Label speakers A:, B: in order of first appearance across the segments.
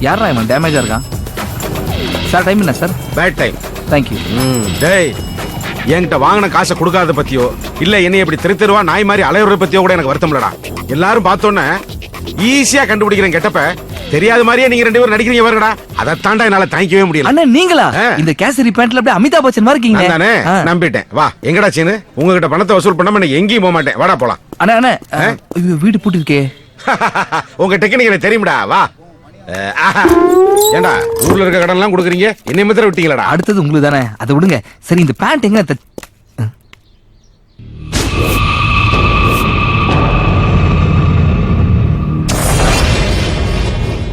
A: யாரா இவன் டேமேஜா இருக்கான்? சார் டைம் என்ன சார்?
B: Bad time.
A: தேங்க்யூ.
B: டேய், என்கிட்ட வாங்கின காசை கொடுக்காத பத்தியோ இல்ல என்னை இப்படி தெருவா நாய் மாதிரி அலையுறத பத்தியோ கூட எனக்கு வருத்தம் இல்லடா. எல்லாரும் பார்த்தோன்னே ஈஸியா கண்டுபிடிக்கிறேன் கெட்டப்ப. தெரியாத மாதிரியே நீங்க 2 பேரும் நடிக்கிறீங்க பாருங்கடா. அதை தாண்டா என்னால தாங்கிக்கவே முடியல.
A: அண்ணா நீங்களா? இந்த கேசரி பேண்ட்ல அப்படியே அமிதாப் பச்சன் மாதிரி இருக்கீங்க.
B: நானே நம்பிட்டேன். வா எங்கடா சீனு, உங்ககிட்ட பணத்தை வசூல் பண்ணாம நான் எங்கேயும் போக மாட்டேன். வாடா போலாம்.
A: அண்ணா அண்ணா வீடு பூட்டி இருக்கே.
B: உங்க டெக்னிக் எனக்கு தெரியும்டா. வா. ஏண்டா ஊர்ல இருக்க கடன் எல்லாம் கொடுக்குறீங்க, என்னை மாத்திர விட்டீங்களா?
A: அடுத்தது உங்களுக்கு தானே, அதை விடுங்க. சரி இந்த பேண்ட் எங்க?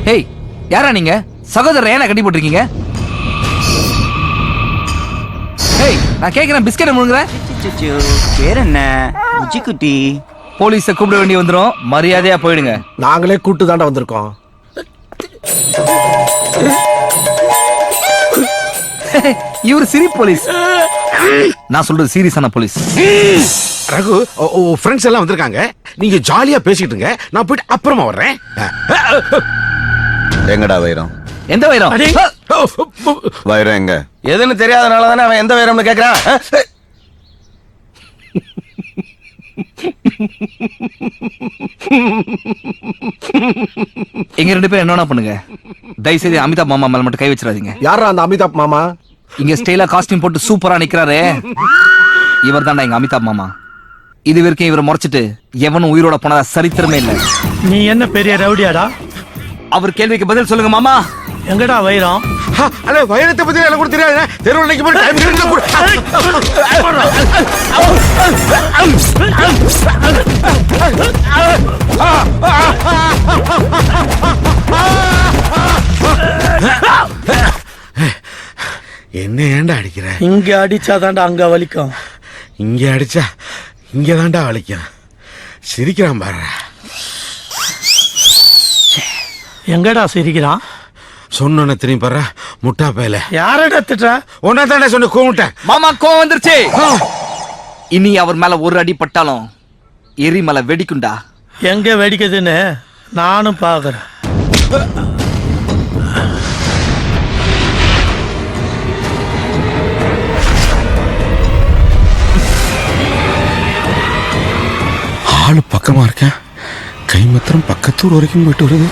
A: ஹேய், யாரா நீங்க? சகோதரர் ஏன்னா கட்டி போட்டிருக்கீங்க? ஹேய், நான் கேக்குறேன், பிஸ்கெட் முழுங்குற?
C: பேர் என்ன? உச்சிக்குட்டி.
A: போலீஸை கூப்பிட வேண்டி வந்துரும், மரியாதையா போயிடுங்க.
D: நாங்களே கூட்டு தாண்டா வந்திருக்கோம்.
A: இவர் சிரி போலீஸ், நான் சொல்றது சீரியஸான போலீஸ்.
B: ரகு, ஃப்ரெண்ட்ஸ் எல்லாம் வந்திருக்காங்க. நீங்க ஜாலியா பேசிட்டுங்க, நான் போயிட்டு அப்புறமா வர்றேன்.
E: எங்கடா வைரம்?
A: எந்த வைரம்?
E: வைரம் எங்க?
D: எதுன்னு தெரியாதனால தானே அவன் எந்த வைரம்னு கேக்குறான்.
A: எங்க 2 பேரும் என்ன பண்ணுங்க, தயவு செய்து அமிதாப் மாமா மேல மட்டும் கை வச்சிடாதீங்க.
D: யாரா அந்த அமிதாப் மாமா?
A: இங்க ஸ்டைலா காஸ்டியூம் போட்டு சூப்பரா நிக்கிறாரு, இவர் தான்டா எங்க அமிதாப் மாமா. இது வரைக்கும் இவரை முறைச்சிட்டு எவனும் உயிரோட போனதா சரித்திரமே இல்ல.
F: நீ என்ன பெரிய ரவுடியாடா?
A: அவர் கேள்விக்கு பதில் சொல்லுங்க மாமா.
F: எங்கடா வைரம்?
B: அல்ல வைரத்தை பத்தி எனக்கு கூட தெரியாது. தெருவில் போய் டைம் என்ன ஏண்டா அடிக்கிற?
F: இங்க அடிச்சாதான்டா அங்க வலிக்கும்.
B: இங்க அடிச்சா இங்க தாண்டா வலிக்கும். சிரிக்கிறான் பாரு.
F: எங்கடா சிரிக்கிறான்?
B: சொன்ன திரும்பி பாரு முட்டா பேல.
F: யாரடா திட்டா?
B: ஒன்னா தானே சொன்ன கூமிட்டேன்.
A: மாமா கோவம் வந்துருச்சு. இனி அவர் மேல ஒரு அடி பட்டாலும் எரிமலை வெடிக்குண்டா.
F: எங்க வெடிக்குதுன்னு நானும் பாக்குறேன்.
B: ஆளு பக்கமா இருக்கேன், கை மாத்திரம் பக்கத்தூர் வரைக்கும் போயிட்டு வருது.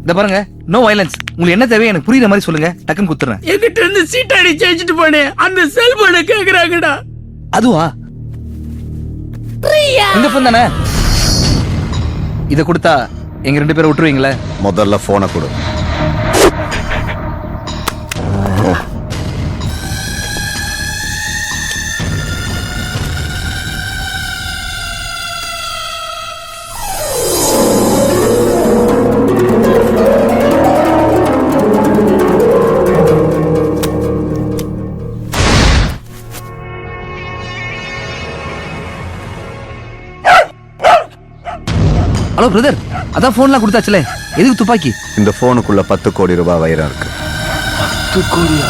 A: இத பாருங்க, நோ வயலன்ஸ். உங்களுக்கு என்ன தேவை எனக்கு புரியுற மாதிரி சொல்லுங்க, டக்குன்னு குத்துறேன்.
F: என்கிட்ட இருந்து சீட்டாடி சேஞ்சிட்டு போனே அந்த செல்போனை கேக்குறாங்கடா.
A: அதுவா? இந்த போன் தானே? இத கொடுத்தா எங்க 2 பேரை விட்டுருவீங்களே?
E: முதல்ல போனை கொடு.
A: ஹலோ பிரதர், அதான் போன்லாம் கொடுத்தாச்சுல, எதுக்கு துப்பாக்கி?
E: இந்த போனுக்குள்ள 10 கோடி ரூபாய் வைரம் இருக்கு.
A: 10 கோடியா?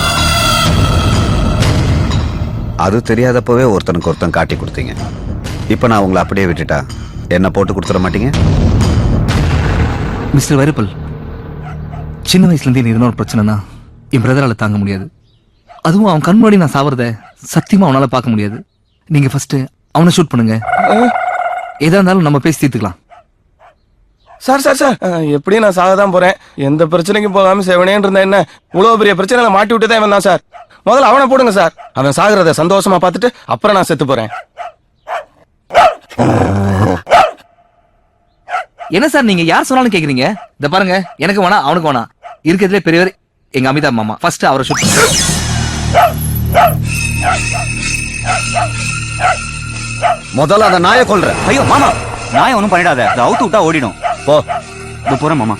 E: அது தெரியாதப்பவே ஒருத்தனுக்கு ஒருத்தன் காட்டி கொடுத்தீங்க. இப்ப நான் உங்களை அப்படியே விட்டுட்டா என்ன போட்டு கொடுத்துட மாட்டீங்க?
A: மிஸ்டர் வைரப்பல், சின்ன வயசுல இருந்தே எனக்கு ஒரு பிரச்சனைனா என் பிரதரால தாங்க முடியாது. அதுவும் அவன் கண் முன்னாடி நான் சாவறத சத்தியமா அவனால பார்க்க முடியாது. நீங்க ஃபர்ஸ்ட் அவனை ஷூட் பண்ணுங்க, எதா இருந்தாலும் நம்ம பேசி தீர்த்துக்கலாம்.
D: சார் சார் சார், எப்படியும் நான் சாக தான் போறேன். எந்த பிரச்சனைக்கும் போகாம செவனேன்னு இருந்தா என்ன? இவ்வளவு பெரிய பிரச்சனை மாட்டி விட்டு தான் இவன் தான் சார். முதல்ல அவனை போடுங்க சார். அவன் சாகுறத சந்தோஷமா பார்த்துட்டு அப்புறம் நான் செத்து போறேன்.
A: என்ன சார் நீங்க யார் சொன்னாலும் கேக்குறீங்க? இத பாருங்க, எனக்கு வேணா அவனுக்கு வேணா, இருக்கிறதுலே பெரியவர் எங்க அமிதாப் மாமா. ஃபர்ஸ்ட் அவரை ஷூட் பண்ணுங்க.
E: முதல்ல அந்த நாயை கொல்ற.
C: ஐயோ மாமா, நாயை ஒன்றும் பண்ணிடாத, அதை அவுத்து விட்டா ஓடிடும்.
E: போ.
C: இது போறேன் மாமா.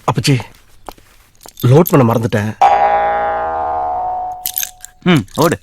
D: அப்பச்சி, லோட் பண்ண மறந்துட்டேன்.
C: ம் ஓடு